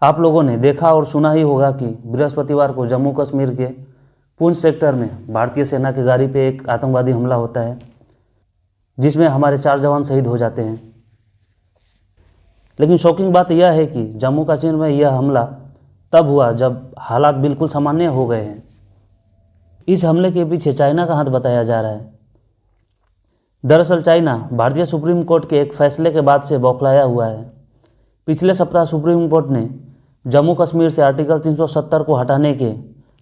आप लोगों ने देखा और सुना ही होगा कि बृहस्पतिवार को जम्मू कश्मीर के पुंछ सेक्टर में भारतीय सेना की गाड़ी पे एक आतंकवादी हमला होता है, जिसमें हमारे 4 जवान शहीद हो जाते हैं। लेकिन शॉकिंग बात यह है कि जम्मू कश्मीर में यह हमला तब हुआ जब हालात बिल्कुल सामान्य हो गए हैं। इस हमले के पीछे चाइना का हाथ बताया जा रहा है। दरअसल चाइना भारतीय सुप्रीम कोर्ट के एक फैसले के बाद से बौखलाया हुआ है। पिछले सप्ताह सुप्रीम कोर्ट ने जम्मू कश्मीर से आर्टिकल 370 को हटाने के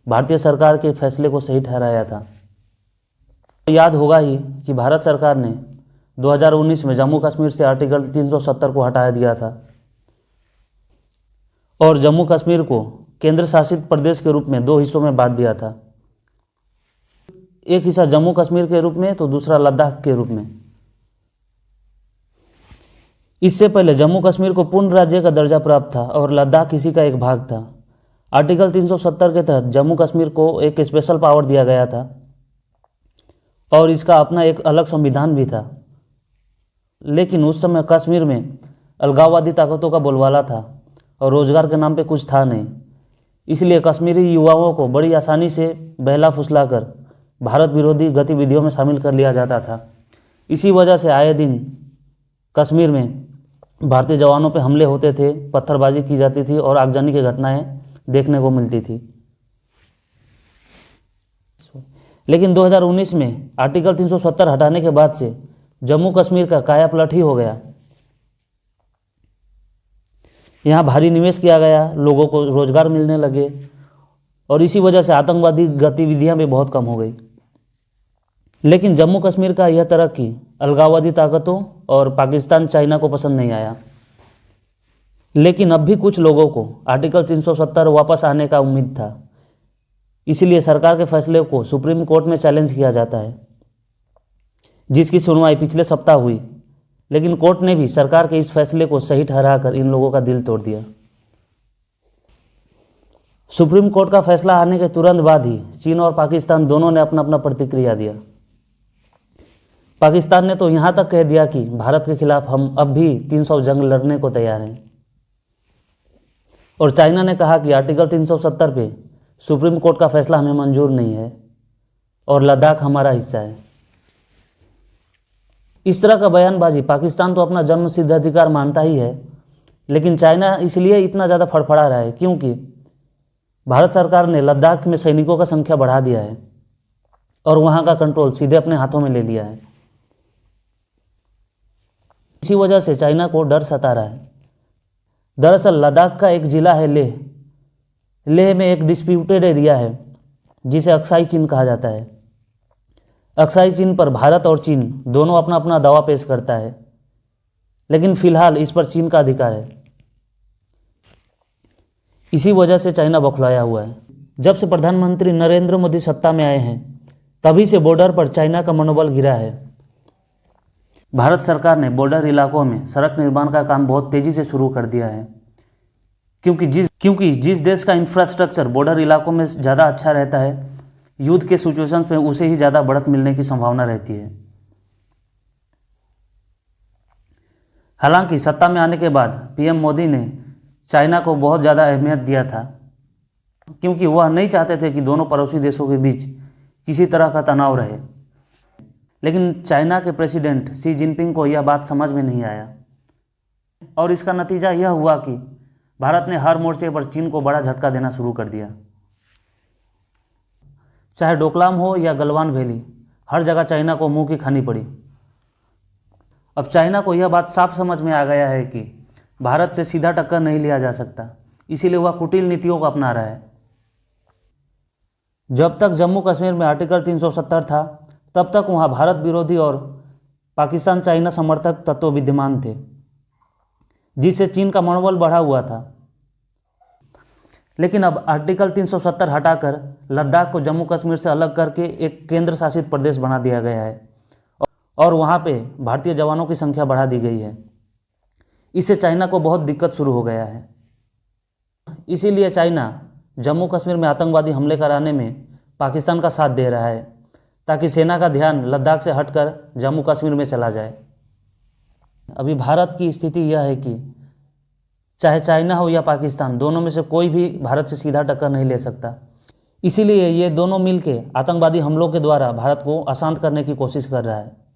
भारतीय सरकार के फैसले को सही ठहराया था। याद होगा ही कि भारत सरकार ने 2019 में जम्मू कश्मीर से आर्टिकल 370 को हटा दिया था और जम्मू कश्मीर को केंद्र शासित प्रदेश के रूप में 2 हिस्सों में बांट दिया था। एक हिस्सा जम्मू कश्मीर के रूप में तो दूसरा लद्दाख के रूप में। इससे पहले जम्मू कश्मीर को पूर्ण राज्य का दर्जा प्राप्त था और लद्दाख इसी का एक भाग था। आर्टिकल 370 के तहत जम्मू कश्मीर को एक स्पेशल पावर दिया गया था और इसका अपना एक अलग संविधान भी था। लेकिन उस समय कश्मीर में अलगाववादी ताकतों का बोलबाला था और रोजगार के नाम पे कुछ था नहीं। इसलिए कश्मीरी युवाओं को बड़ी आसानी से बहला फुसलाकर भारत विरोधी गतिविधियों में शामिल कर लिया जाता था। इसी वजह से आए दिन कश्मीर में भारतीय जवानों पर हमले होते थे, पत्थरबाजी की जाती थी और आगजनी की घटनाएं देखने को मिलती थी। लेकिन 2019 में आर्टिकल 370 हटाने के बाद से जम्मू कश्मीर का कायापलट ही हो गया। यहाँ भारी निवेश किया गया, लोगों को रोजगार मिलने लगे और इसी वजह से आतंकवादी गतिविधियां भी बहुत कम हो गई। लेकिन जम्मू कश्मीर का यह तरक्की अलगाववादी ताकतों और पाकिस्तान चाइना को पसंद नहीं आया। लेकिन अब भी कुछ लोगों को आर्टिकल 370 वापस आने का उम्मीद था। इसलिए सरकार के फैसले को सुप्रीम कोर्ट में चैलेंज किया जाता है, जिसकी सुनवाई पिछले सप्ताह हुई। लेकिन कोर्ट ने भी सरकार के इस फैसले को सही ठहराकर इन लोगों का दिल तोड़ दिया। सुप्रीम कोर्ट का फैसला आने के तुरंत बाद ही चीन और पाकिस्तान दोनों ने अपना अपना प्रतिक्रिया दिया। पाकिस्तान ने तो यहाँ तक कह दिया कि भारत के खिलाफ हम अब भी 300 जंग लड़ने को तैयार हैं। और चाइना ने कहा कि आर्टिकल 370 पे सुप्रीम कोर्ट का फैसला हमें मंजूर नहीं है और लद्दाख हमारा हिस्सा है। इस तरह का बयानबाजी पाकिस्तान तो अपना जन्मसिद्ध अधिकार मानता ही है, लेकिन चाइना इसलिए इतना ज़्यादा फड़फड़ा रहा है क्योंकि भारत सरकार ने लद्दाख में सैनिकों का संख्या बढ़ा दिया है और वहाँ का कंट्रोल सीधे अपने हाथों में ले लिया है। इसी वजह से चाइना को डर सता रहा है। दरअसल लद्दाख का एक जिला है लेह। लेह में एक डिस्प्यूटेड एरिया है जिसे अक्साई चीन कहा जाता है। अक्साई चीन पर भारत और चीन दोनों अपना अपना दावा पेश करता है, लेकिन फिलहाल इस पर चीन का अधिकार है। इसी वजह से चाइना बौखलाया हुआ है। जब से प्रधानमंत्री नरेंद्र मोदी सत्ता में आए हैं तभी से बॉर्डर पर चाइना का मनोबल गिरा है। भारत सरकार ने बॉर्डर इलाकों में सड़क निर्माण का काम बहुत तेजी से शुरू कर दिया है, क्योंकि जिस देश का इंफ्रास्ट्रक्चर बॉर्डर इलाकों में ज़्यादा अच्छा रहता है, युद्ध के सिचुएशंस में उसे ही ज़्यादा बढ़त मिलने की संभावना रहती है। हालांकि सत्ता में आने के बाद पीएम मोदी ने चाइना को बहुत ज़्यादा अहमियत दिया था, क्योंकि वह नहीं चाहते थे कि दोनों पड़ोसी देशों के बीच किसी तरह का तनाव रहे। लेकिन चाइना के प्रेसिडेंट शी जिनपिंग को यह बात समझ में नहीं आया और इसका नतीजा यह हुआ कि भारत ने हर मोर्चे पर चीन को बड़ा झटका देना शुरू कर दिया। चाहे डोकलाम हो या गलवान वैली, हर जगह चाइना को मुंह की खानी पड़ी। अब चाइना को यह बात साफ समझ में आ गया है कि भारत से सीधा टक्कर नहीं लिया जा सकता, इसीलिए वह कुटिल नीतियों को अपना रहा है। जब तक जम्मू कश्मीर में आर्टिकल 370 था तब तक वहाँ भारत विरोधी और पाकिस्तान चाइना समर्थक तत्व विद्यमान थे, जिससे चीन का मनोबल बढ़ा हुआ था। लेकिन अब आर्टिकल 370 हटाकर लद्दाख को जम्मू कश्मीर से अलग करके एक केंद्र शासित प्रदेश बना दिया गया है और वहाँ पे भारतीय जवानों की संख्या बढ़ा दी गई है। इससे चाइना को बहुत दिक्कत शुरू हो गया है। इसीलिए चाइना जम्मू कश्मीर में आतंकवादी हमले कराने में पाकिस्तान का साथ दे रहा है, ताकि सेना का ध्यान लद्दाख से हटकर जम्मू कश्मीर में चला जाए। अभी भारत की स्थिति यह है कि चाहे चाइना हो या पाकिस्तान, दोनों में से कोई भी भारत से सीधा टक्कर नहीं ले सकता। इसीलिए ये दोनों मिलके आतंकवादी हमलों के द्वारा भारत को अशांत करने की कोशिश कर रहा है।